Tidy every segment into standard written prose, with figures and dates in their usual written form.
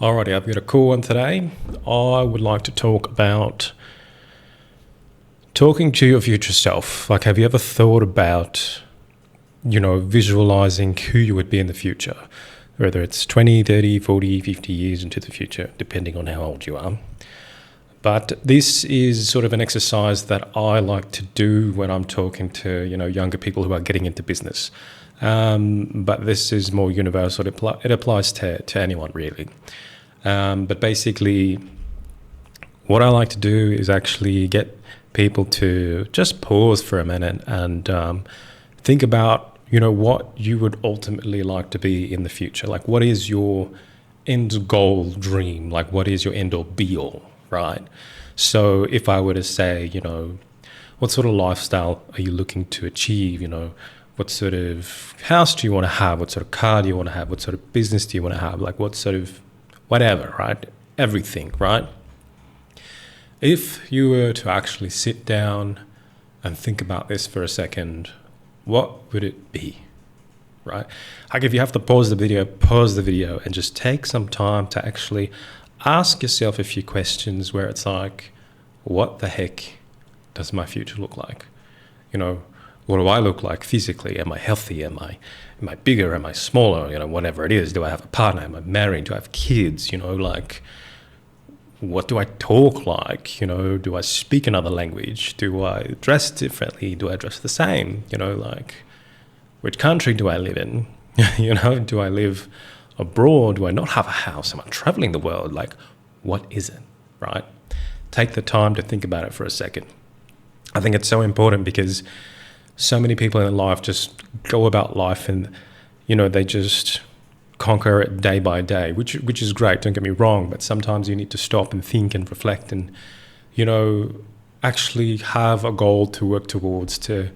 Alrighty, I've got a cool one today. I would like to talk about talking to your future self. Like, have you ever thought about, visualizing who you would be in the future? Whether it's 20, 30, 40, 50 years into the future, depending on how old you are. But this is sort of an exercise that I like to do when I'm talking to, younger people who are getting into business. But this is more universal. It applies to anyone, really. But basically, what I like to do is actually get people to just pause for a minute and think about, what you would ultimately like to be in the future. Like, what is your end goal dream? Like, what is your end all be all, right? So if I were to say, what sort of lifestyle are you looking to achieve? What sort of house do you want to have? What sort of car do you want to have? What sort of business do you want to have? Like, what sort of whatever, right? Everything, right? If you were to actually sit down and think about this for a second, what would it be, right? Like, if you have to pause the video and just take some time to actually ask yourself a few questions where it's like, what the heck does my future look like? What do I look like physically? Am I healthy? Am I bigger? Am I smaller? Whatever it is. Do I have a partner? Am I married? Do I have kids? What do I talk like? Do I speak another language? Do I dress differently? Do I dress the same? Which country do I live in? Do I live abroad? Do I not have a house? Am I traveling the world? Like, what is it, right? Take the time to think about it for a second. I think it's so important because so many people in life just go about life and, they just conquer it day by day, which is great, don't get me wrong, but sometimes you need to stop and think and reflect and, actually have a goal to work towards to,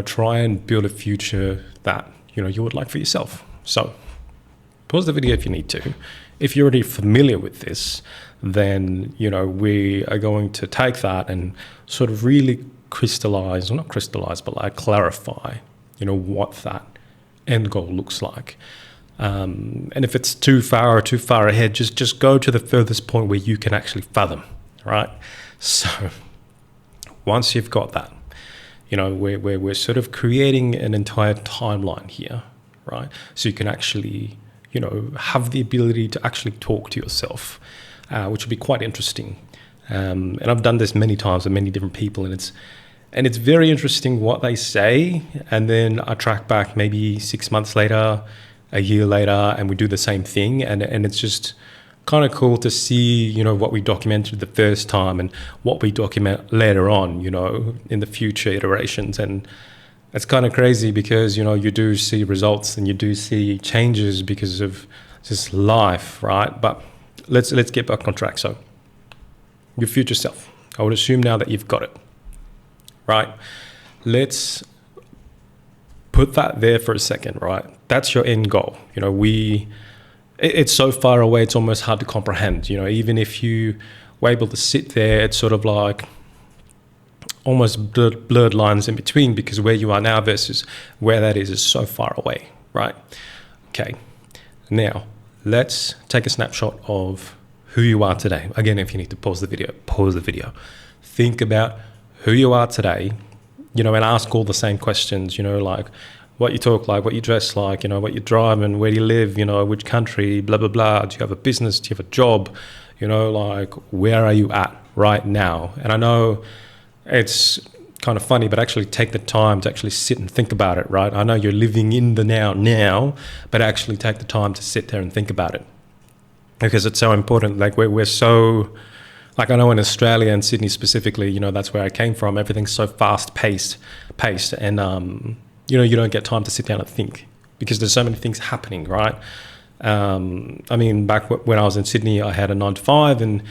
try and build a future that, you would like for yourself. So pause the video if you need to. If you're already familiar with this, then, we are going to take that and sort of really clarify, what that end goal looks like. And if it's too far ahead, just go to the furthest point where you can actually fathom, right? So once you've got that, we're sort of creating an entire timeline here, right? So you can actually, have the ability to actually talk to yourself, which would be quite interesting. And I've done this many times with many different people, and it's very interesting what they say. And then I track back maybe 6 months later, a year later, and we do the same thing. And it's just kind of cool to see, what we documented the first time and what we document later on, in the future iterations. And it's kind of crazy because, you do see results and you do see changes because of just life, right? But let's get back on track. So your future self, I would assume now that you've got it, right? Let's put that there for a second, right? That's your end goal. It's so far away, it's almost hard to comprehend. Even if you were able to sit there, it's sort of like almost blurred lines in between, because where you are now versus where that is so far away, right? Okay, now let's take a snapshot of who you are today. Again, if you need to pause the video. Think about who you are today, and ask all the same questions, like what you talk like, what you dress like, what you drive and where do you live, which country, blah, blah, blah. Do you have a business? Do you have a job? Like, where are you at right now? And I know it's kind of funny, but actually take the time to actually sit and think about it, right? I know you're living in the now, but actually take the time to sit there and think about it, because it's so important. Like, we're so, like, I know in Australia and Sydney specifically, that's where I came from. Everything's so fast paced, and you don't get time to sit down and think because there's so many things happening, right? Back when I was in Sydney, I had a 9 to 5, and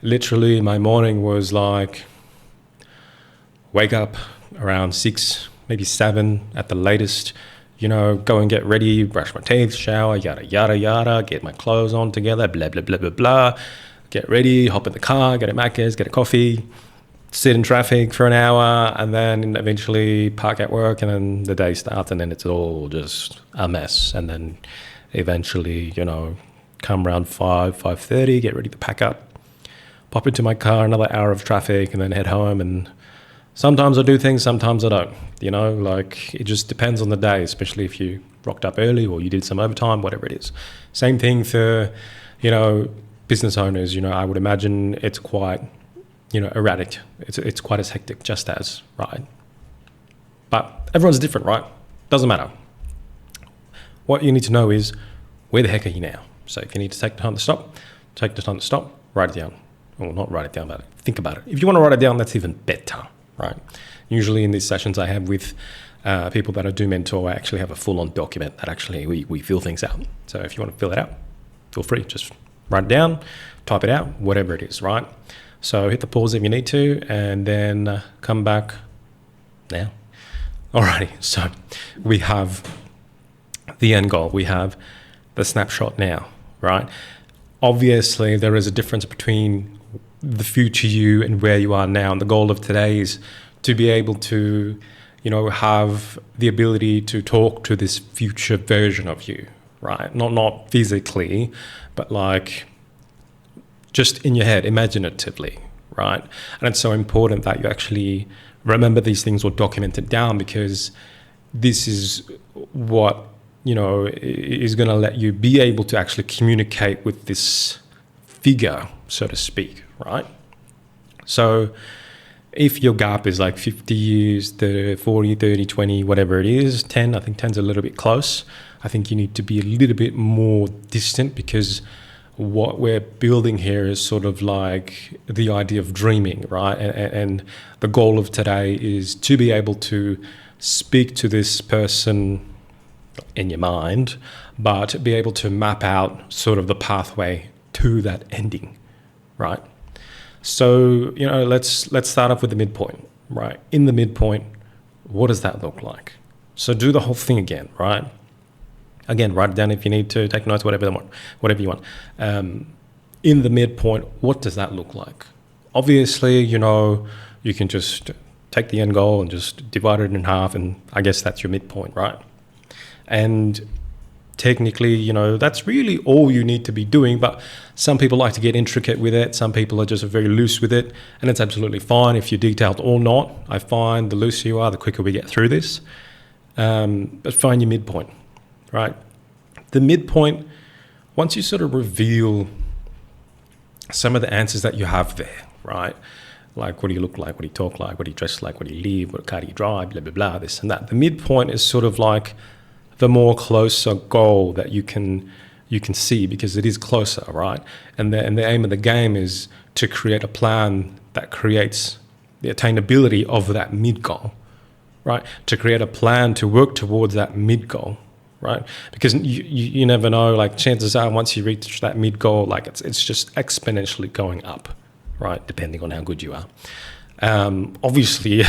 literally my morning was like, wake up around 6, maybe 7 at the latest, go and get ready, brush my teeth, shower, yada, yada, yada, get my clothes on together, blah, blah, blah, blah, blah, get ready, hop in the car, get a Macca's, get a coffee, sit in traffic for an hour, and then eventually park at work, and then the day starts, and then it's all just a mess. And then eventually, come around 5:30, get ready to pack up, pop into my car, another hour of traffic, and then head home. And sometimes I do things, sometimes I don't. Like it just depends on the day, especially if you rocked up early or you did some overtime, whatever it is. Same thing for, business owners. I would imagine it's quite, erratic. It's quite as hectic, just as, right? But everyone's different, right? Doesn't matter. What you need to know is, where the heck are you now? So if you need to take the time to stop, take the time to stop, write it down. Well, not write it down, but think about it. If you want to write it down, that's even better, right? Usually in these sessions I have with people that I do mentor, I actually have a full-on document that actually we fill things out. So if you want to fill it out, feel free. Just write it down, type it out, whatever it is, right? So hit the pause if you need to, and then come back now. Alrighty, so we have the end goal. We have the snapshot now, right? Obviously, there is a difference between the future you and where you are now. And the goal of today is to be able to, have the ability to talk to this future version of you, right? Not physically, but like just in your head, imaginatively, right? And it's so important that you actually remember these things or document it down, because this is what, is going to let you be able to actually communicate with this figure, so to speak, right? So if your gap is like 50 years, 40, 30, 20, whatever it is, 10, I think 10's a little bit close. I think you need to be a little bit more distant, because what we're building here is sort of like the idea of dreaming, right? And the goal of today is to be able to speak to this person in your mind, but be able to map out sort of the pathway to that ending, right? So, let's start off with the midpoint, right? In the midpoint, what does that look like? So do the whole thing again, right? Again, write it down if you need to, take notes, whatever you want. In the midpoint, what does that look like? Obviously, you can just take the end goal and just divide it in half, and I guess that's your midpoint, right? And technically, that's really all you need to be doing, but some people like to get intricate with it. Some people are just very loose with it, and it's absolutely fine if you're detailed or not. I find the looser you are, the quicker we get through this. But find your midpoint, right? The midpoint, once you sort of reveal some of the answers that you have there, right? Like, what do you look like? What do you talk like? What do you dress like? What do you live? What car do you drive? Blah, blah, blah, this and that. The midpoint is sort of like the more closer goal that you can see, because it is closer, right? And the aim of the game is to create a plan that creates the attainability of that mid goal, right? To create a plan to work towards that mid goal, right? Because you never know, like chances are once you reach that mid goal, like it's just exponentially going up, right? Depending on how good you are. Obviously,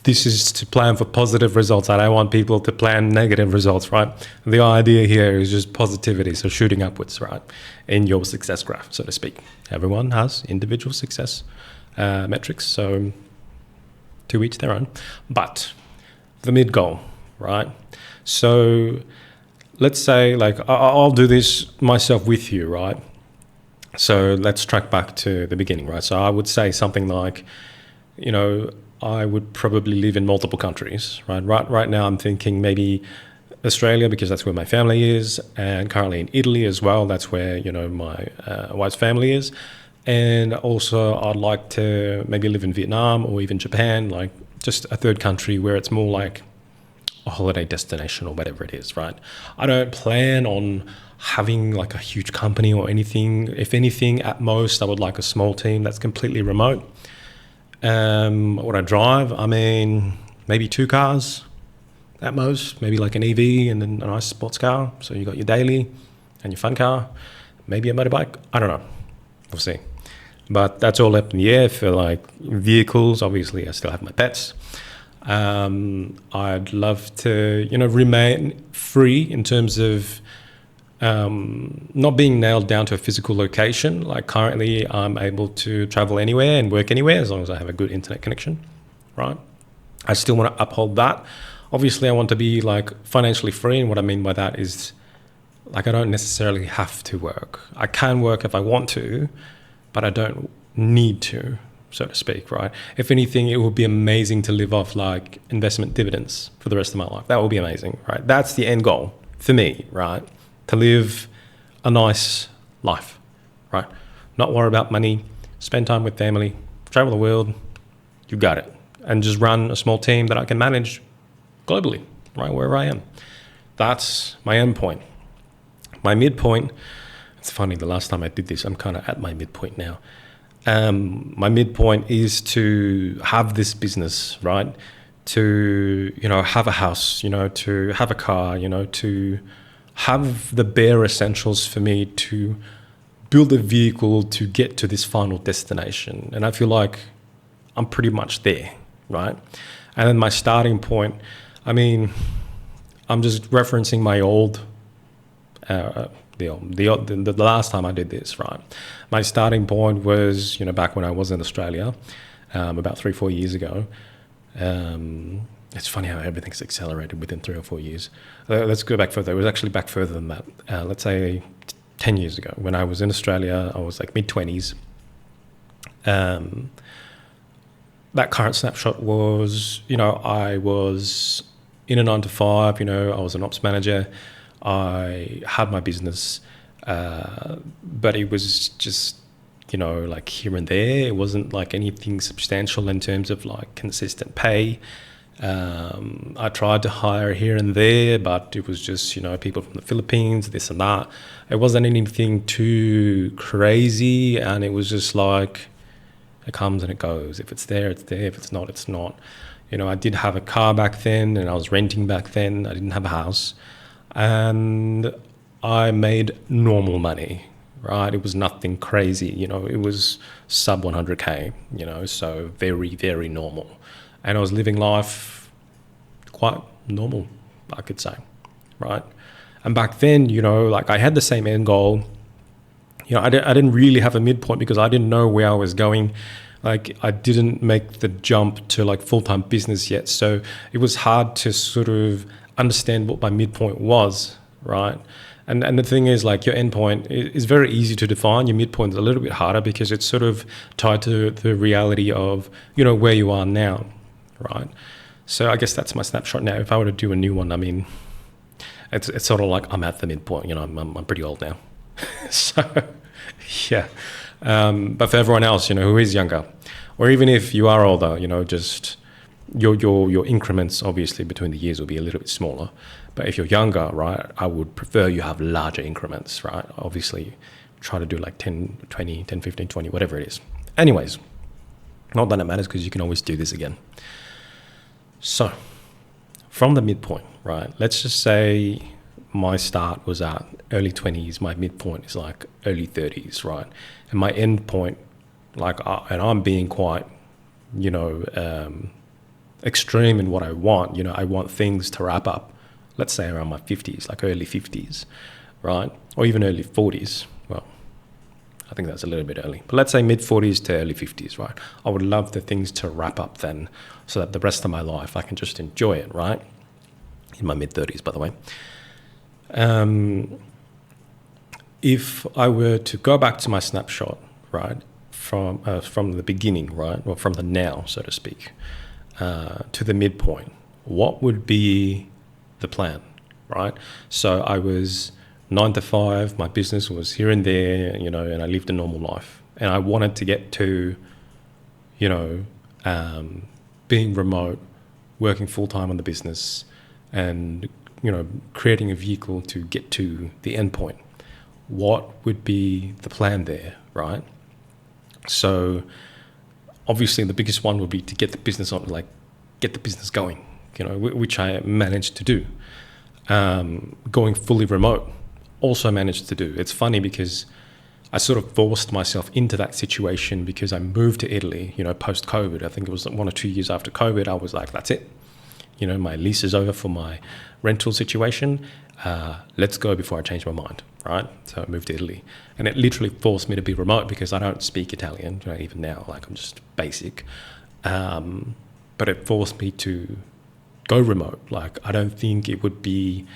this is to plan for positive results. I don't want people to plan negative results, right? The idea here is just positivity, so shooting upwards, right, in your success graph, so to speak. Everyone has individual success metrics, so to each their own. But the mid goal, right? So let's say, like, I'll do this myself with you, right? So let's track back to the beginning, right? So I would say something like, I would probably live in multiple countries, right? Right now I'm thinking maybe Australia, because that's where my family is, and currently in Italy as well. That's where, my wife's family is. And also I'd like to maybe live in Vietnam or even Japan, like just a third country where it's more like a holiday destination or whatever it is, right? I don't plan on having like a huge company or anything. If anything, at most, I would like a small team that's completely remote. What I drive, I mean, maybe 2 cars at most, maybe like an EV and then a nice sports car. So you got your daily and your fun car, maybe a motorbike. I don't know. We'll see. But that's all up in the air for like vehicles. Obviously, I still have my pets. I'd love to, remain free in terms of not being nailed down to a physical location. Like currently I'm able to travel anywhere and work anywhere as long as I have a good internet connection, right? I still want to uphold that. Obviously I want to be like financially free, and what I mean by that is like I don't necessarily have to work. I can work if I want to, but I don't need to, so to speak, right? If anything, it would be amazing to live off like investment dividends for the rest of my life. That would be amazing, right? That's the end goal for me, right? To live a nice life, right? Not worry about money, spend time with family, travel the world, you got it. And just run a small team that I can manage globally, right, wherever I am. That's my end point. My midpoint, it's funny, the last time I did this, I'm kind of at my midpoint now. My midpoint is to have this business, right? To, have a house, to have a car, to have the bare essentials for me to build a vehicle to get to this final destination. And I feel like I'm pretty much there, right? And then my starting point, I'm just referencing my old, the last time I did this, right? My starting point was, back when I was in Australia, about 3-4 years ago. It's funny how everything's accelerated within 3 or 4 years. Let's go back further. It was actually back further than that. Let's say 10 years ago. When I was in Australia, I was like mid-20s. That current snapshot was, I was in a 9-to-5, I was an ops manager. I had my business, but it was just, like here and there. It wasn't like anything substantial in terms of like consistent pay. I tried to hire here and there, but it was just, people from the Philippines, this and that. It wasn't anything too crazy, and it was just like, it comes and it goes. If it's there, it's there. If it's not, it's not. I did have a car back then, and I was renting back then. I didn't have a house. And I made normal money, right? It was nothing crazy, it was sub 100K, so very, very normal. And I was living life quite normal, I could say, right? And back then, like I had the same end goal. I didn't really have a midpoint because I didn't know where I was going. Like I didn't make the jump to like full-time business yet. So it was hard to sort of understand what my midpoint was, right? And the thing is, like, your endpoint is very easy to define. Your midpoint is a little bit harder because it's sort of tied to the reality of, where you are now, right? So I guess that's my snapshot now. If I were to do a new one, it's sort of like I'm at the midpoint. I'm pretty old now. So, yeah. But for everyone else, who is younger, or even if you are older, just your increments obviously between the years will be a little bit smaller. But if you're younger, right, I would prefer you have larger increments, right? Obviously, try to do like 10, 20, 10, 15, 20, whatever it is. Anyways, not that it matters because you can always do this again. So, from the midpoint, right, let's just say my start was at early 20s, my midpoint is like early 30s, right? And my end point, and I'm being quite, extreme in what I want. I want things to wrap up, let's say around my 50s, like early 50s, right? Or even early 40s. Well, I think that's a little bit early. But let's say mid 40s to early 50s, right? I would love the things to wrap up then so that the rest of my life I can just enjoy it, right? In my mid 30s, by the way. If I were to go back to my snapshot, right, from the beginning, right, or from the now, so to speak, to the midpoint, what would be the plan, right? So I was 9-to-5, my business was here and there, and I lived a normal life. And I wanted to get to, being remote, working full-time on the business, and, creating a vehicle to get to the end point. What would be the plan there, right? So obviously the biggest one would be to get the business on, get the business going, which I managed to do. Going fully remote, also managed to do. It's funny because I sort of forced myself into that situation because I moved to Italy, post-COVID. I think it was 1 or 2 years after COVID. I was like, that's it. My lease is over for my rental situation. Let's go before I change my mind, right? So I moved to Italy. And it literally forced me to be remote because I don't speak Italian, even now. I'm just basic. But it forced me to go remote. I don't think it would be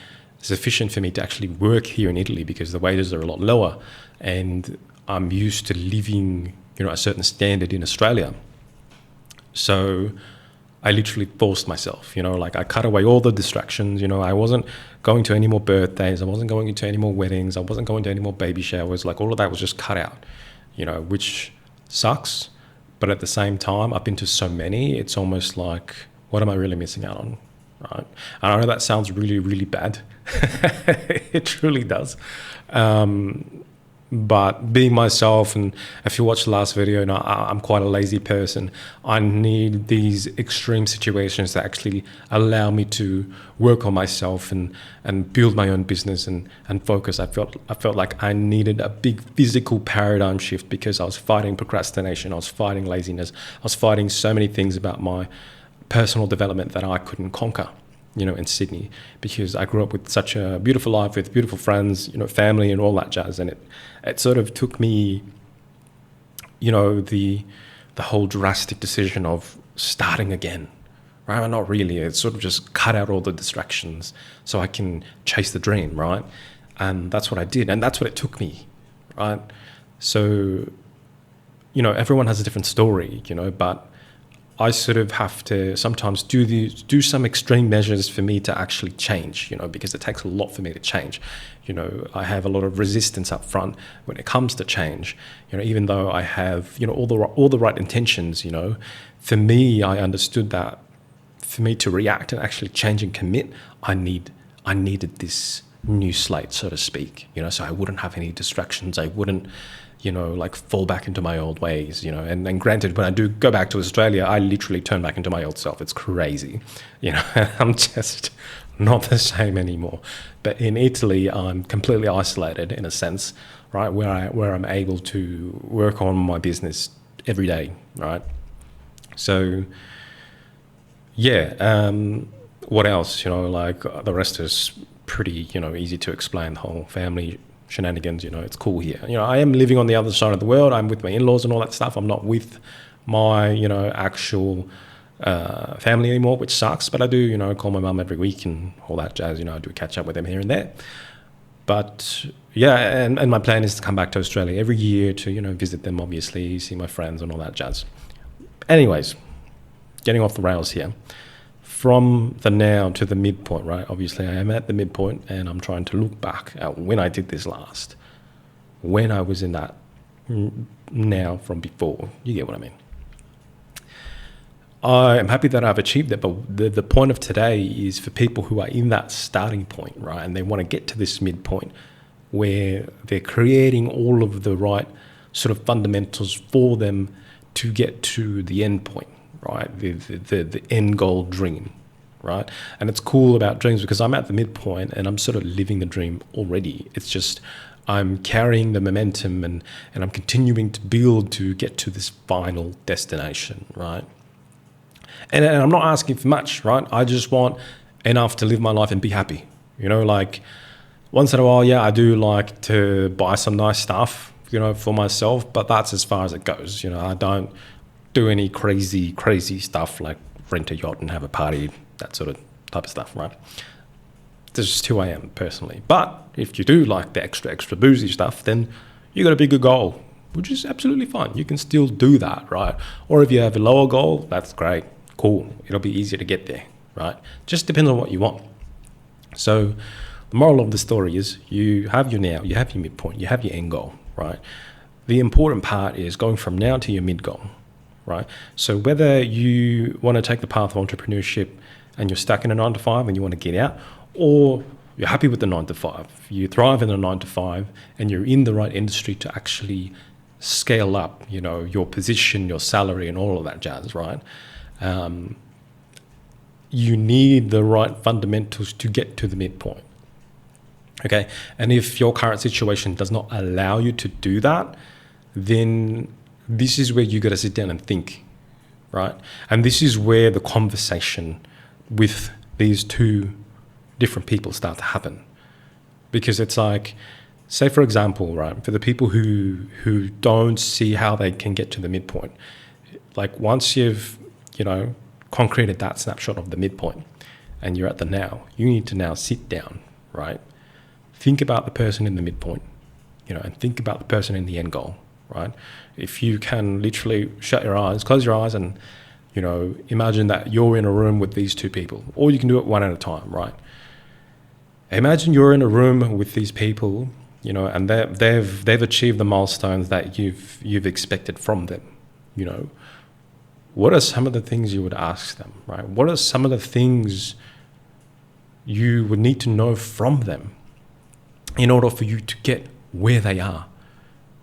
sufficient for me to actually work here in Italy because the wages are a lot lower, and I'm used to living, a certain standard in Australia. So I literally forced myself, like I cut away all the distractions. I wasn't going to any more birthdays. I wasn't going to any more weddings. I wasn't going to any more baby showers. Like all of that was just cut out, which sucks. But at the same time, I've been to so many, it's almost like, what am I really missing out on? Right? And I know that sounds really, really bad. It truly does. But being myself, and if you watch the last video, I'm quite a lazy person. I need these extreme situations that actually allow me to work on myself and build my own business and focus. I felt like I needed a big physical paradigm shift because I was fighting procrastination. I was fighting laziness. I was fighting so many things about my personal development that I couldn't conquer, in Sydney, because I grew up with such a beautiful life with beautiful friends, family and all that jazz. And it sort of took me, the whole drastic decision of starting again, right? Not really. It sort of just cut out all the distractions so I can chase the dream, right? And that's what I did. And that's what it took me, right? So, everyone has a different story, but I sort of have to sometimes do some extreme measures for me to actually change, because it takes a lot for me to change. I have a lot of resistance up front when it comes to change, even though I have, all the right intentions, for me, I understood that for me to react and actually change and commit, I needed this new slate, so to speak, so I wouldn't have any distractions. I wouldn't, like fall back into my old ways, and granted, when I do go back to Australia, I literally turn back into my old self. It's crazy, I'm just not the same anymore. But in Italy, I'm completely isolated in a sense, right, where I'm able to work on my business every day, right? So, yeah, what else, like the rest is pretty, easy to explain. The whole family shenanigans, it's cool here. I am living on the other side of the world. I'm with my in-laws and all that stuff. I'm not with my, actual family anymore, which sucks. But I do, call my mum every week and all that jazz. I do catch up with them here and there. But yeah, and my plan is to come back to Australia every year to, visit them, obviously, see my friends and all that jazz. Anyways, getting off the rails here. From the now to the midpoint, right? Obviously, I am at the midpoint and I'm trying to look back at when I did this last, when I was in that now from before. You get what I mean? I am happy that I've achieved it, but the point of today is for people who are in that starting point, right? And they want to get to this midpoint where they're creating all of the right sort of fundamentals for them to get to the end point. Right, the end goal dream, right? And it's cool about dreams because I'm at the midpoint and I'm sort of living the dream already. It's just I'm carrying the momentum and I'm continuing to build to get to this final destination, right? And I'm not asking for much, right? I just want enough to live my life and be happy. Like once in a while, yeah, I do like to buy some nice stuff, for myself, but that's as far as it goes. I don't do any crazy stuff like rent a yacht and have a party, that sort of type of stuff, right? That's just who I am personally. But if you do like the extra boozy stuff, then you got a bigger goal, which is absolutely fine. You can still do that, right? Or if you have a lower goal, that's great, cool. It'll be easier to get there, right? Just depends on what you want. So the moral of the story is you have your now, you have your midpoint, you have your end goal, right? The important part is going from now to your mid goal. Right? So whether you want to take the path of entrepreneurship and you're stuck in a 9-to-5 and you want to get out, or you're happy with the 9-to-5, you thrive in the 9-to-5 and you're in the right industry to actually scale up, your position, your salary and all of that jazz, right? You need the right fundamentals to get to the midpoint. Okay. And if your current situation does not allow you to do that, then this is where you got to sit down and think, right? And this is where the conversation with these two different people start to happen. Because it's like, say for example, right, for the people who don't see how they can get to the midpoint, like once you've, concreted that snapshot of the midpoint and you're at the now, you need to now sit down, right? Think about the person in the midpoint, and think about the person in the end goal, right? If you can literally close your eyes and, imagine that you're in a room with these two people, or you can do it one at a time, right? Imagine you're in a room with these people, and they've achieved the milestones that you've expected from them, What are some of the things you would ask them, right? What are some of the things you would need to know from them in order for you to get where they are,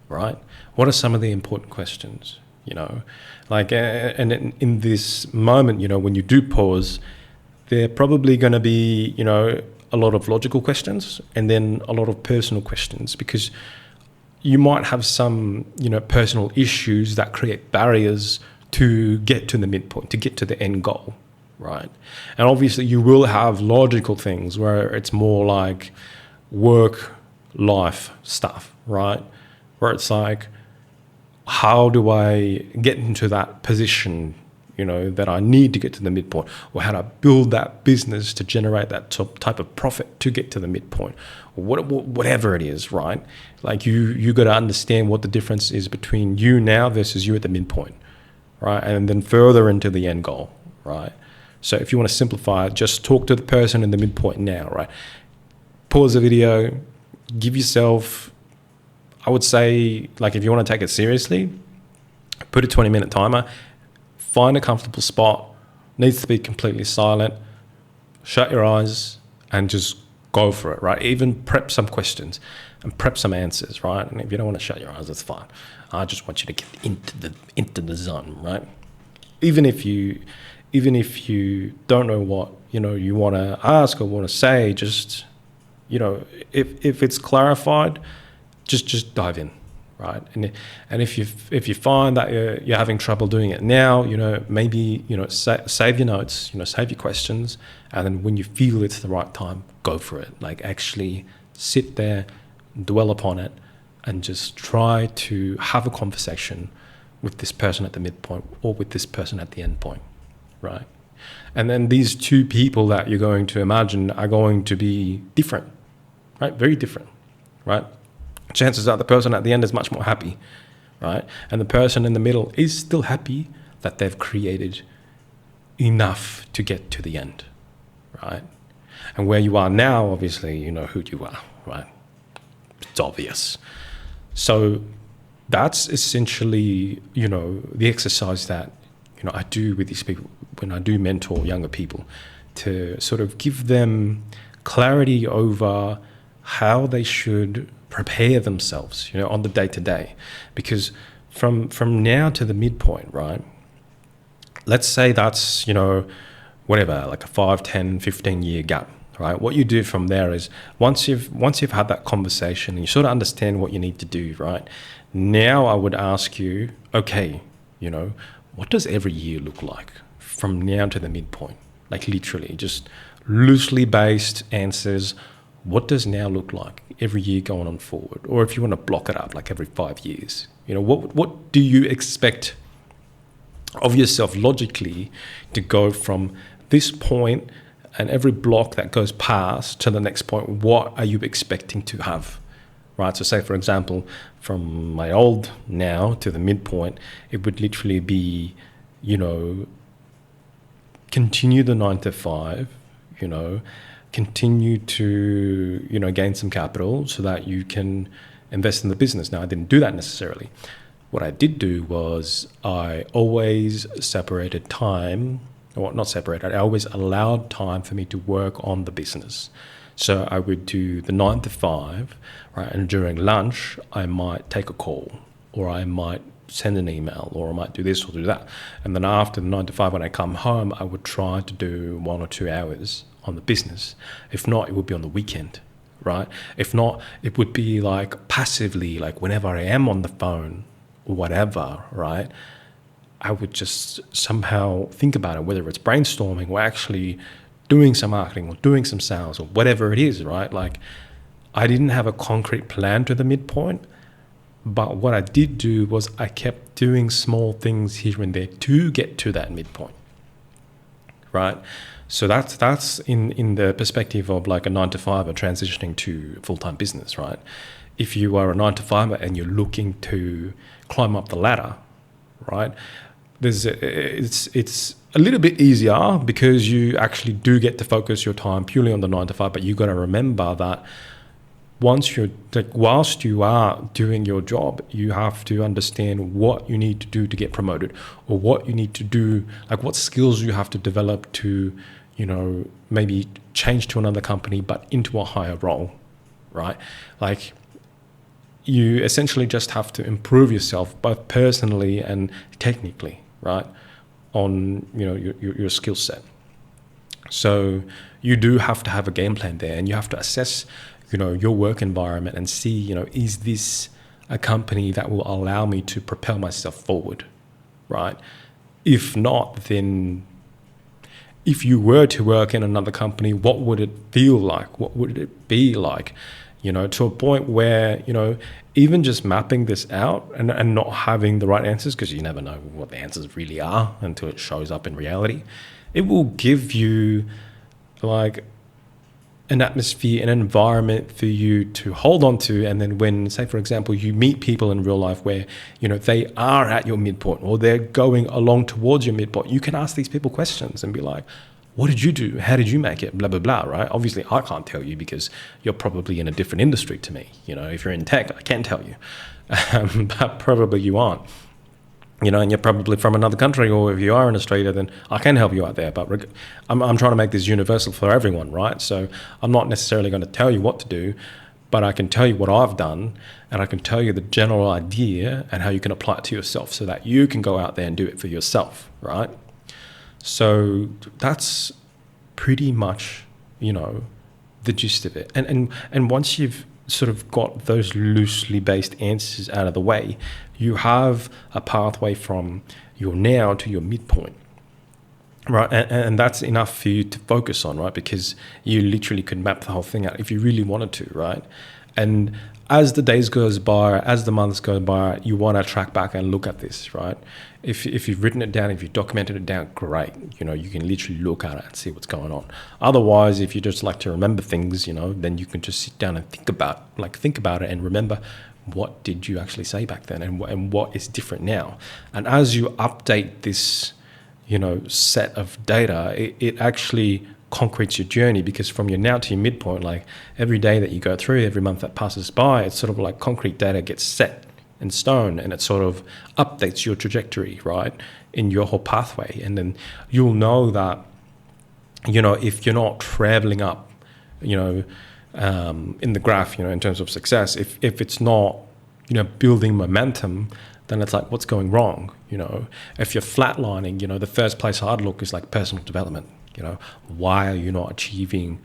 right? What are some of the important questions, and in this moment, when you do pause, they're probably going to be, a lot of logical questions and then a lot of personal questions, because you might have some, personal issues that create barriers to get to the midpoint, to get to the end goal, right? And obviously you will have logical things where it's more like work, life stuff, right? Where it's like, how do I get into that position, that I need to get to the midpoint, or how to build that business to generate that type of profit to get to the midpoint, or whatever it is, right? Like you got to understand what the difference is between you now versus you at the midpoint, right? And then further into the end goal, right? So if you want to simplify it, just talk to the person in the midpoint now, right? Pause the video, give yourself, I would say, like, if you want to take it seriously, put a 20-minute timer, find a comfortable spot, needs to be completely silent, shut your eyes and just go for it, right? Even prep some questions and prep some answers, right? And if you don't want to shut your eyes, that's fine. I just want you to get into the zone, right? Even if you don't know what, you want to ask or want to say, just, if it's clarified, just dive in, right? And if you find that you're having trouble doing it now, maybe, save your notes, save your questions, and then when you feel it's the right time, go for it. Like, actually sit there, dwell upon it, and just try to have a conversation with this person at the midpoint or with this person at the end point, right? And then these two people that you're going to imagine are going to be different, right? Very different, right? Chances are the person at the end is much more happy, right? And the person in the middle is still happy that they've created enough to get to the end, right? And where you are now, obviously, you know who you are, right? It's obvious. So that's essentially, the exercise that, I do with these people when I do mentor younger people, to sort of give them clarity over how they should prepare themselves, on the day-to-day. Because from now to the midpoint, right, let's say that's, whatever, like a 5, 10, 15-year gap, right? What you do from there is once you've had that conversation and you sort of understand what you need to do, right, now I would ask you, okay, what does every year look like from now to the midpoint? Like, literally, just loosely based answers. What does now look like every year going on forward? Or if you want to block it up, like every 5 years, what do you expect of yourself logically to go from this point, and every block that goes past to the next point, what are you expecting to have, right? So say, for example, from my old now to the midpoint, it would literally be, continue the 9 to 5, continue to, gain some capital so that you can invest in the business. Now, I didn't do that necessarily. What I did do was I always separated time, or not separated, I always allowed time for me to work on the business. So I would do the 9 to 5, right? And during lunch, I might take a call, or I might send an email, or I might do this or do that. And then after the 9 to 5, when I come home, I would try to do 1 or 2 hours on the business. If not, it would be on the weekend, right? If not, it would be like passively, like whenever I am on the phone or whatever, right? I would just somehow think about it, whether it's brainstorming or actually doing some marketing or doing some sales or whatever it is, right? Like, I didn't have a concrete plan to the midpoint, but what I did do was I kept doing small things here and there to get to that midpoint, right? So that's in the perspective of like a 9 to 5 or transitioning to full-time business, right? If you are a 9 to 5 and you're looking to climb up the ladder, right? It's a little bit easier because you actually do get to focus your time purely on the 9 to 5, but you got to remember that whilst you are doing your job, you have to understand what you need to do to get promoted, or what you need to do, like what skills you have to develop to, maybe change to another company, but into a higher role, right? Like, you essentially just have to improve yourself both personally and technically, right, on your skill set. So you do have to have a game plan there, and you have to assess your work environment and see, is this a company that will allow me to propel myself forward, right? If not, then if you were to work in another company, what would it feel like? What would it be like? To a point where, even just mapping this out and not having the right answers, because you never know what the answers really are until it shows up in reality, it will give you like an atmosphere, an environment for you to hold on to. And then when, say, for example, you meet people in real life where, they are at your midpoint or they're going along towards your midpoint, you can ask these people questions and be like, what did you do? How did you make it? Blah, blah, blah, right? Obviously, I can't tell you because you're probably in a different industry to me. If you're in tech, I can tell you. But probably you aren't. And you're probably from another country, or if you are in Australia, then I can help you out there. But I'm trying to make this universal for everyone, right? So I'm not necessarily going to tell you what to do, but I can tell you what I've done, and I can tell you the general idea and how you can apply it to yourself so that you can go out there and do it for yourself, right? So that's pretty much, the gist of it. And once you've sort of got those loosely based answers out of the way, you have a pathway from your now to your midpoint, right? And that's enough for you to focus on, right? Because you literally could map the whole thing out if you really wanted to, right? And as the days goes by, as the months go by, you want to track back and look at this, right? If you've written it down, if you've documented it down, great. You can literally look at it and see what's going on. Otherwise, if you just like to remember things, then you can just sit down and think about it and remember, what did you actually say back then, and what is different now. And as you update this, set of data, it actually concretes your journey, because from your now to your midpoint, like every day that you go through, every month that passes by, it's sort of like concrete data gets set in stone, and it sort of updates your trajectory, right, in your whole pathway. And then you'll know that, if you're not traveling up, in the graph, in terms of success, if it's not, building momentum, then it's like, what's going wrong? If you're flatlining, the first place I'd look is like personal development. Why are you not achieving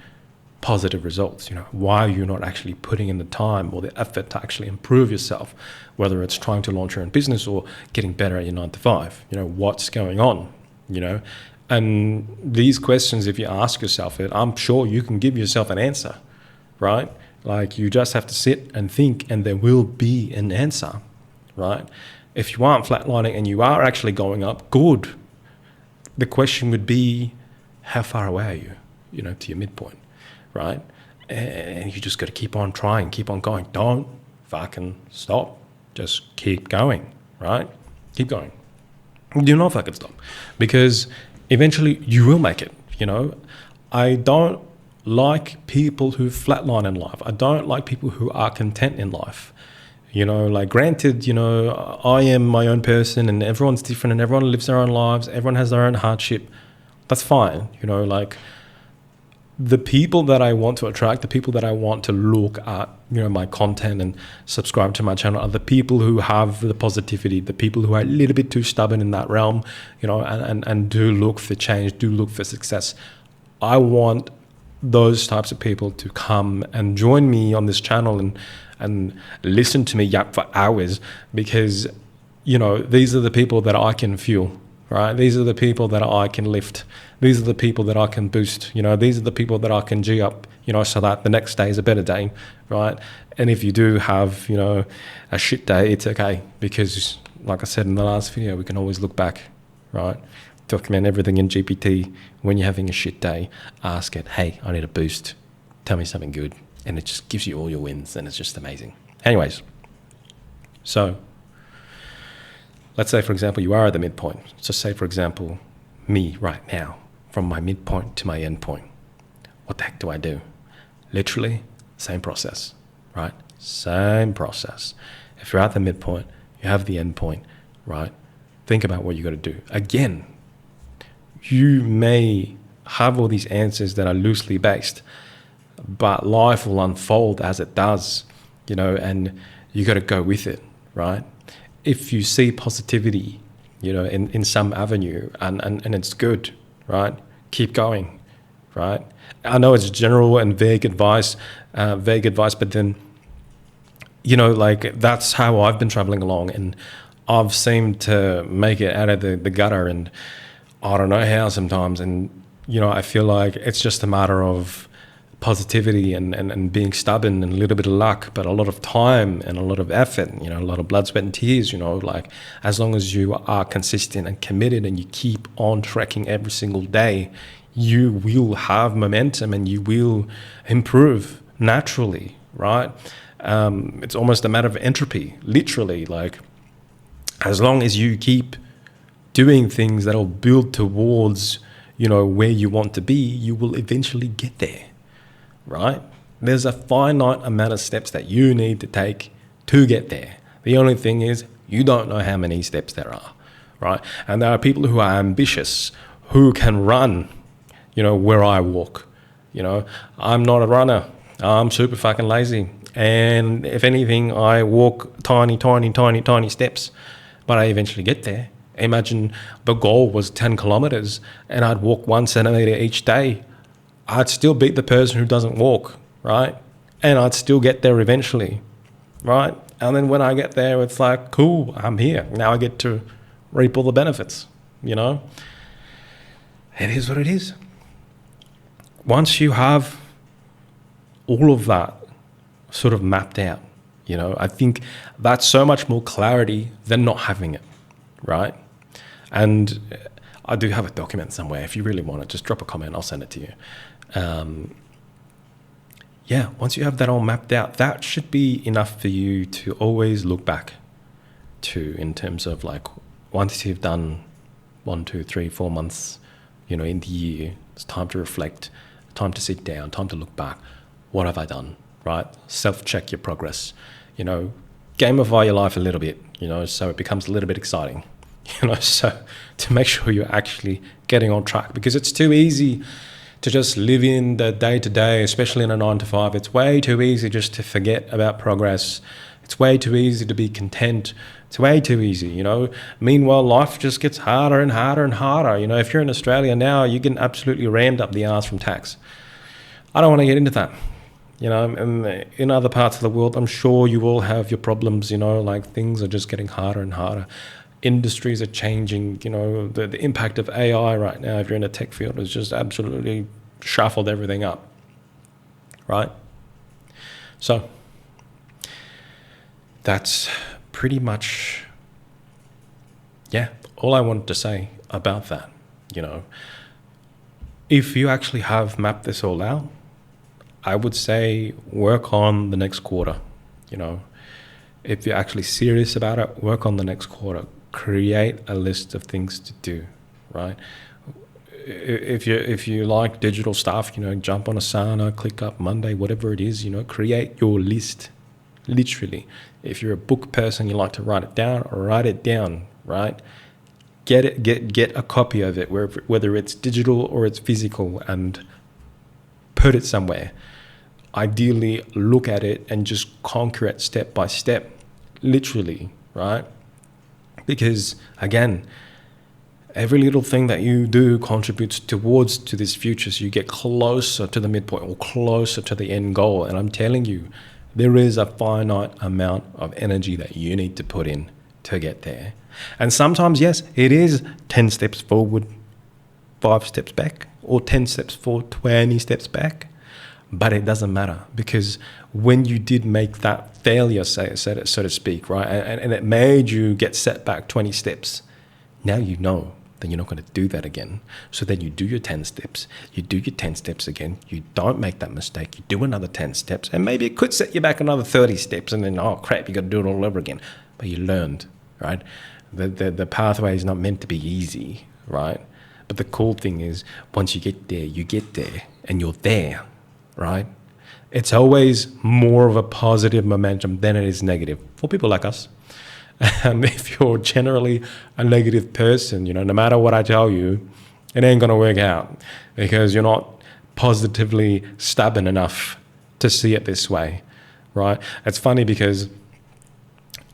positive results? Why are you not actually putting in the time or the effort to actually improve yourself, whether it's trying to launch your own business or getting better at your 9 to 5? What's going on? And these questions, if you ask yourself it, I'm sure you can give yourself an answer, right? Like, you just have to sit and think, and there will be an answer, right? If you aren't flatlining and you are actually going up, good. The question would be, how far away are you, to your midpoint, right? And you just got to keep on trying, keep on going. Don't fucking stop. Just keep going, right? Keep going. Do not fucking stop, because eventually you will make it. I don't like people who flatline in life. I don't like people who are content in life. Granted, I am my own person, and everyone's different, and everyone lives their own lives. Everyone has their own hardship. That's fine. The people that I want to attract, the people that I want to look at, my content and subscribe to my channel, are the people who have the positivity, the people who are a little bit too stubborn in that realm, and do look for change, do look for success. I want those types of people to come and join me on this channel and listen to me yap for hours, because, these are the people that I can fuel. Right? These are the people that I can lift. These are the people that I can boost. These are the people that I can G up, so that the next day is a better day, right? And if you do have, a shit day, it's okay, because like I said in the last video, we can always look back, right, document everything in GPT. When you're having a shit day, ask it, hey, I need a boost. Tell me something good. And it just gives you all your wins, and it's just amazing. Anyways, so let's say, for example, you are at the midpoint. So say, for example, me right now, from my midpoint to my endpoint. What the heck do I do? Literally, same process, right? Same process. If you're at the midpoint, you have the endpoint, right? Think about what you got to do. Again, you may have all these answers that are loosely based, but life will unfold as it does, and you got to go with it, right? If you see positivity, in some avenue and it's good, right? Keep going, right? I know it's general and vague advice, but then, that's how I've been traveling along, and I've seemed to make it out of the gutter, and I don't know how sometimes. And, I feel like it's just a matter of positivity and being stubborn and a little bit of luck, but a lot of time and a lot of effort, a lot of blood, sweat and tears, as long as you are consistent and committed and you keep on tracking every single day, you will have momentum and you will improve naturally, right? It's almost a matter of entropy, literally. As long as you keep doing things that will build towards, where you want to be, you will eventually get there, right? There's a finite amount of steps that you need to take to get there. The only thing is you don't know how many steps there are, right? And there are people who are ambitious, who can run, where I walk. I'm not a runner. I'm super fucking lazy. And if anything, I walk tiny steps, but I eventually get there. Imagine the goal was 10 kilometers and I'd walk 1 centimeter each day. I'd still beat the person who doesn't walk, right? And I'd still get there eventually, right? And then when I get there, it's like, cool, I'm here. Now I get to reap all the benefits, It is what it is. Once you have all of that sort of mapped out, I think that's so much more clarity than not having it, right? And I do have a document somewhere. If you really want it, just drop a comment. I'll send it to you. Once you have that all mapped out, that should be enough for you to always look back to, in terms of once you've done 1, 2, 3, 4 months, in the year, it's time to reflect, time to sit down, time to look back. What have I done, right? Self-check your progress, gamify your life a little bit, so it becomes a little bit exciting, so to make sure you're actually getting on track, because it's too easy to just live in the day-to-day, especially in a 9-to-5. It's way too easy just to forget about progress. It's way too easy to be content. It's way too easy, Meanwhile, life just gets harder and harder and harder. If you're in Australia now, you're getting absolutely rammed up the arse from tax. I don't want to get into that. And in other parts of the world, I'm sure you all have your problems, things are just getting harder and harder. Industries are changing, the impact of AI right now, if you're in a tech field, has just absolutely shuffled everything up, right? So that's pretty much, all I wanted to say about that. If you actually have mapped this all out, I would say work on the next quarter. If you're actually serious about it, work on the next quarter. Create a list of things to do, right? If you like digital stuff, jump on Asana, ClickUp, Monday, whatever it is, create your list, literally. If you're a book person, you like to write it down, right? Get a copy of it, whether it's digital or it's physical, and put it somewhere. Ideally, look at it and just conquer it step by step, literally, right? Because again, every little thing that you do contributes towards to this future, so you get closer to the midpoint or closer to the end goal. And I'm telling you, there is a finite amount of energy that you need to put in to get there. And sometimes, yes, it is 10 steps forward, 5 steps back, or 10 steps forward, 20 steps back. But it doesn't matter, because when you did make that failure, so to speak, right, and it made you get set back 20 steps, now you know then you're not going to do that again. So then you do your 10 steps, you do your 10 steps again, you don't make that mistake, you do another 10 steps, and maybe it could set you back another 30 steps, and then, oh crap, you got to do it all over again. But you learned, right? The pathway is not meant to be easy, right? But the cool thing is, once you get there, and you're there, right? It's always more of a positive momentum than it is negative for people like us. If you're generally a negative person, no matter what I tell you, it ain't gonna work out because you're not positively stubborn enough to see it this way, right? It's funny because,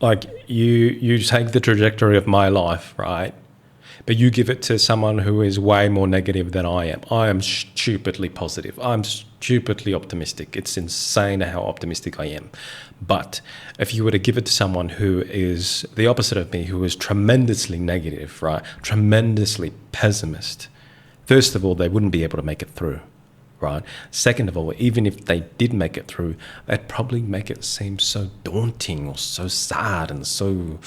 like, you take the trajectory of my life, right? But you give it to someone who is way more negative than I am. I am stupidly positive. I'm stupidly optimistic. It's insane how optimistic I am. But if you were to give it to someone who is the opposite of me, who is tremendously negative, right? Tremendously pessimist, first of all, they wouldn't be able to make it through, right? Second of all, even if they did make it through, they'd probably make it seem so daunting or so sad and so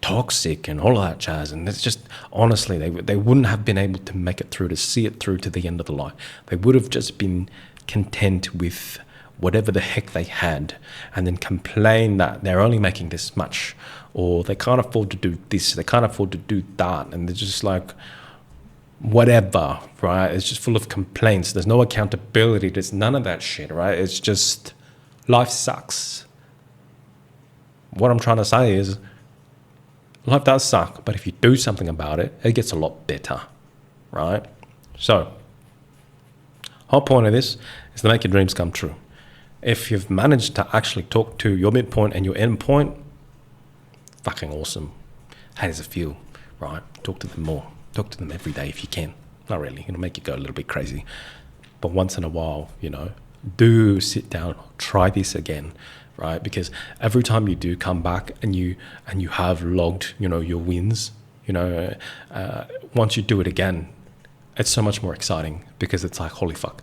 toxic and all of that jazz. And it's just, honestly, they wouldn't have been able to make it through, to see it through to the end of the line. They would have just been content with whatever the heck they had, and then complain that they're only making this much, or they can't afford to do this, they can't afford to do that, and they're just like, whatever, right? It's just full of complaints. There's no accountability. There's none of that shit, right? It's just, life sucks. What I'm trying to say is, life does suck, but if you do something about it, it gets a lot better, right? So, whole point of this is to make your dreams come true. If you've managed to actually talk to your midpoint and your end point, fucking awesome. How does it feel, right? Talk to them more. Talk to them every day if you can. Not really, it'll make you go a little bit crazy. But once in a while, do sit down, try this again, right? Because every time you do come back and you have logged, your wins, once you do it again, it's so much more exciting because it's like, holy fuck.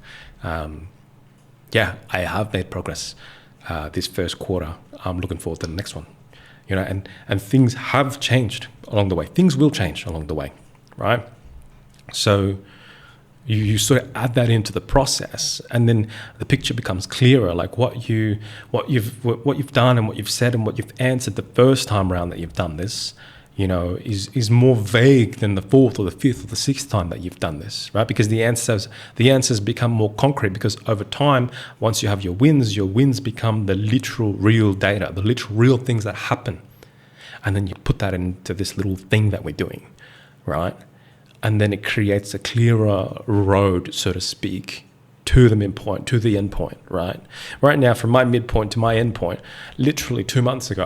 Yeah, I have made progress this first quarter. I'm looking forward to the next one, and things have changed along the way. Things will change along the way, right? So you sort of add that into the process, and then the picture becomes clearer. Like what you've done and what you've said and what you've answered the first time around that you've done this, is more vague than the fourth or the fifth or the sixth time that you've done this, right? Because the answers become more concrete, because over time, once you have your wins become the literal real data, the literal real things that happen. And then you put that into this little thing that we're doing, right? And then it creates a clearer road, so to speak, to the midpoint, to the end point, right? Right now, from my midpoint to my end point, literally 2 months ago,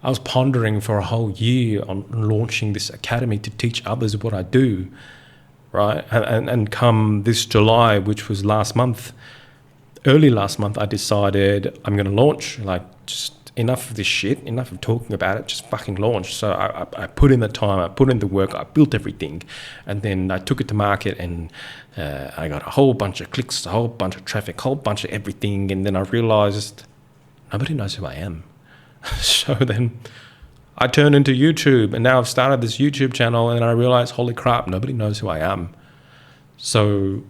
I was pondering for a whole year on launching this academy to teach others what I do, right? And come this July, which was early last month, I decided I'm going to launch, just enough of this shit, enough of talking about it, just fucking launch. So I put in the time, I put in the work, I built everything, and then I took it to market, and I got a whole bunch of clicks, a whole bunch of traffic, a whole bunch of everything, and then I realized nobody knows who I am. So then I turned into YouTube, and now I've started this YouTube channel, and I realized, holy crap, nobody knows who I am. So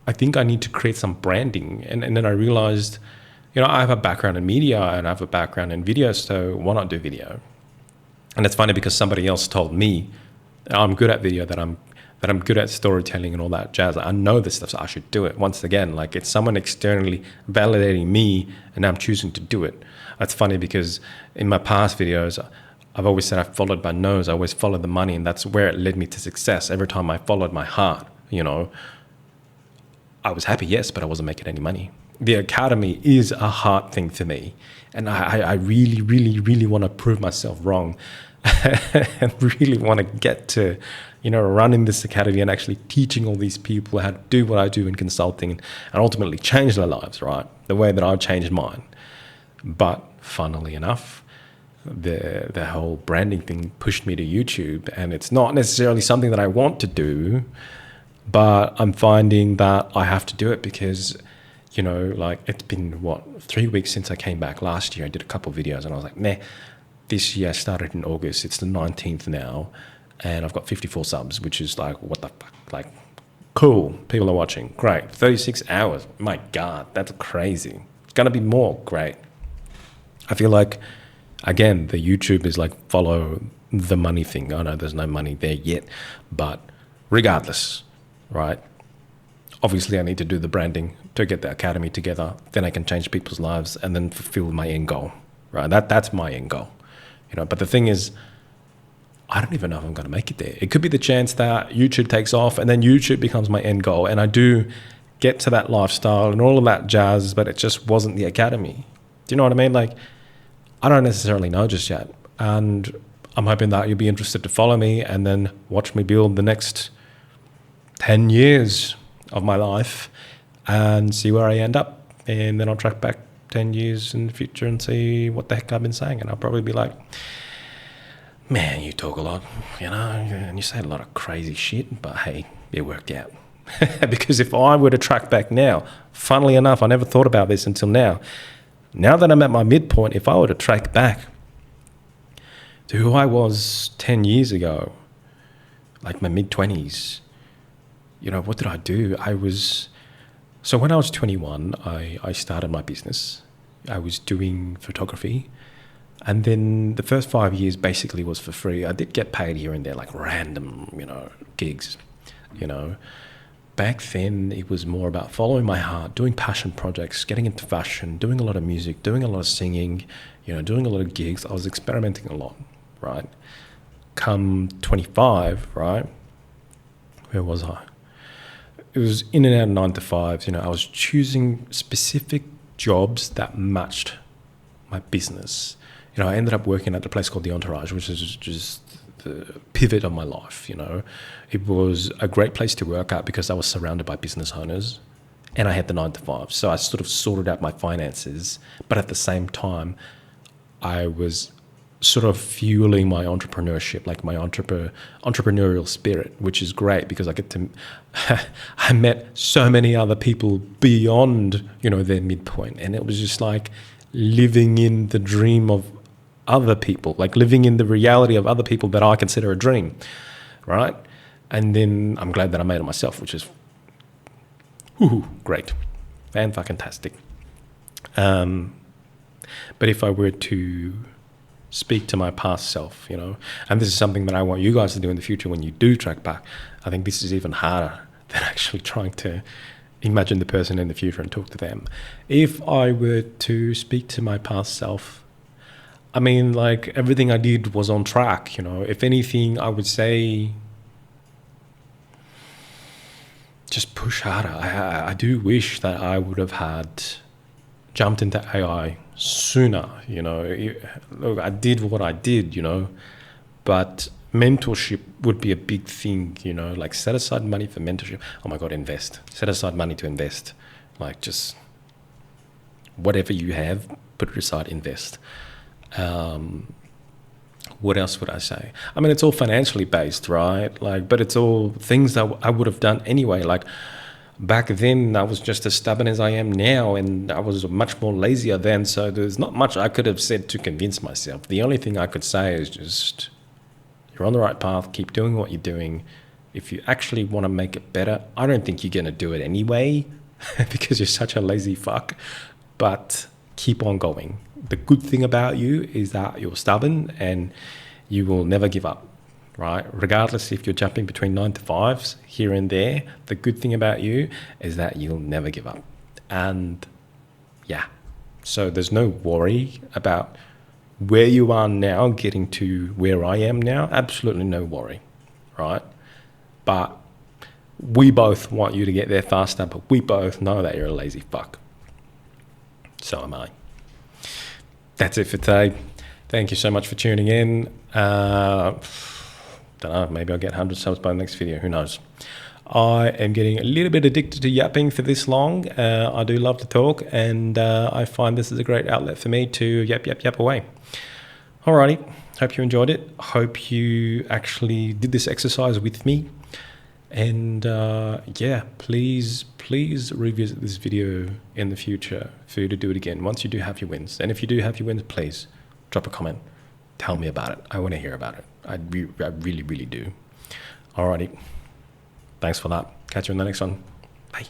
I think I need to create some branding. And then I realized, I have a background in media and I have a background in video, so why not do video? And it's funny because somebody else told me I'm good at video, that I'm good at storytelling and all that jazz. I know this stuff, so I should do it. Once again, it's someone externally validating me, and I'm choosing to do it. That's funny because in my past videos, I've always said I followed my nose. I always followed the money, and that's where it led me to success. Every time I followed my heart, I was happy, yes, but I wasn't making any money. The academy is a heart thing for me, and I really, really, really want to prove myself wrong, and really want to get to, running this academy and actually teaching all these people how to do what I do in consulting, and ultimately change their lives, right? The way that I've changed mine. But funnily enough, the whole branding thing pushed me to YouTube, and it's not necessarily something that I want to do, but I'm finding that I have to do it because, it's been 3 weeks since I came back last year. I did a couple of videos, and I was like, this year I started in August. It's the 19th now, and I've got 54 subs, which is like, what the fuck? Like, cool, people are watching, great. 36 hours, my God, that's crazy. It's gonna be more, great. I feel like, again, the YouTube is like follow the money thing. I know there's no money there yet, but regardless, right? Obviously, I need to do the branding to get the academy together. Then I can change people's lives and then fulfill my end goal, right? That's my end goal, you know. But the thing is, I don't even know if I'm going to make it there. It could be the chance that YouTube takes off and then YouTube becomes my end goal, and I do get to that lifestyle and all of that jazz, but it just wasn't the academy. Do you know what I mean? Like, I don't necessarily know just yet, and I'm hoping that you'll be interested to follow me and then watch me build the next 10 years of my life and see where I end up. And then I'll track back 10 years in the future and see what the heck I've been saying. And I'll probably be like, man, you talk a lot, you know, and you say a lot of crazy shit, but hey, it worked out. Because if I were to track back now, funnily enough, I never thought about this until now. Now that I'm at my midpoint, if I were to track back to who I was 10 years ago, like my mid-20s, you know, what did I do? So when I was 21, I started my business. I was doing photography. And then the first 5 years basically was for free. I did get paid here and there, like random, you know, gigs, you know. Back then, it was more about following my heart, doing passion projects, getting into fashion, doing a lot of music, doing a lot of singing, you know, doing a lot of gigs. I was experimenting a lot, right? Come 25, right? Where was I? It was in and out of 9 to 5s. You know, I was choosing specific jobs that matched my business. You know, I ended up working at a place called The Entourage, which is just the pivot of my life, you know. It was a great place to work at because I was surrounded by business owners and I had the 9 to 5. So I sort of sorted out my finances, but at the same time, I was sort of fueling my entrepreneurship, like my entrepreneurial spirit, which is great because I get to, I met so many other people beyond, you know, their midpoint. And it was just like living in the dream of other people, like living in the reality of other people that I consider a dream, right? And then I'm glad that I made it myself, which is great and fucking tastic. But if I were to speak to my past self, you know, and this is something that I want you guys to do in the future when you do track back, I think this is even harder than actually trying to imagine the person in the future and talk to them. If I were to speak to my past self, I mean, like, everything I did was on track, you know. If anything, I would say just push harder. I do wish that I would have jumped into AI sooner, you know. Look, I did what I did, you know, but mentorship would be a big thing, you know, like set aside money for mentorship. Oh my God, invest. Set aside money to invest. Like, just whatever you have, put it aside, invest. What else would I say? I mean, it's all financially based, right? Like, but it's all things that I would have done anyway. Like, back then, I was just as stubborn as I am now, and I was much more lazier then. So there's not much I could have said to convince myself. The only thing I could say is just, you're on the right path. Keep doing what you're doing. If you actually want to make it better, I don't think you're going to do it anyway because you're such a lazy fuck. But keep on going. The good thing about you is that you're stubborn and you will never give up, right? Regardless if you're jumping between 9 to 5s here and there, the good thing about you is that you'll never give up. And yeah, so there's no worry about where you are now getting to where I am now. Absolutely no worry, right? But we both want you to get there faster, but we both know that you're a lazy fuck. So am I. That's it for today. Thank you so much for tuning in. Don't know, maybe I'll get 100 subs by the next video. Who knows? I am getting a little bit addicted to yapping for this long. I do love to talk, and I find this is a great outlet for me to yap away. Alrighty. Hope you enjoyed it. Hope you actually did this exercise with me. And yeah, please revisit this video in the future for you to do it again once you do have your wins. And if you do have your wins, please drop a comment. tell me about it. I want to hear about it. I really, really do. Alrighty. Thanks for that. Catch you in the next one. Bye.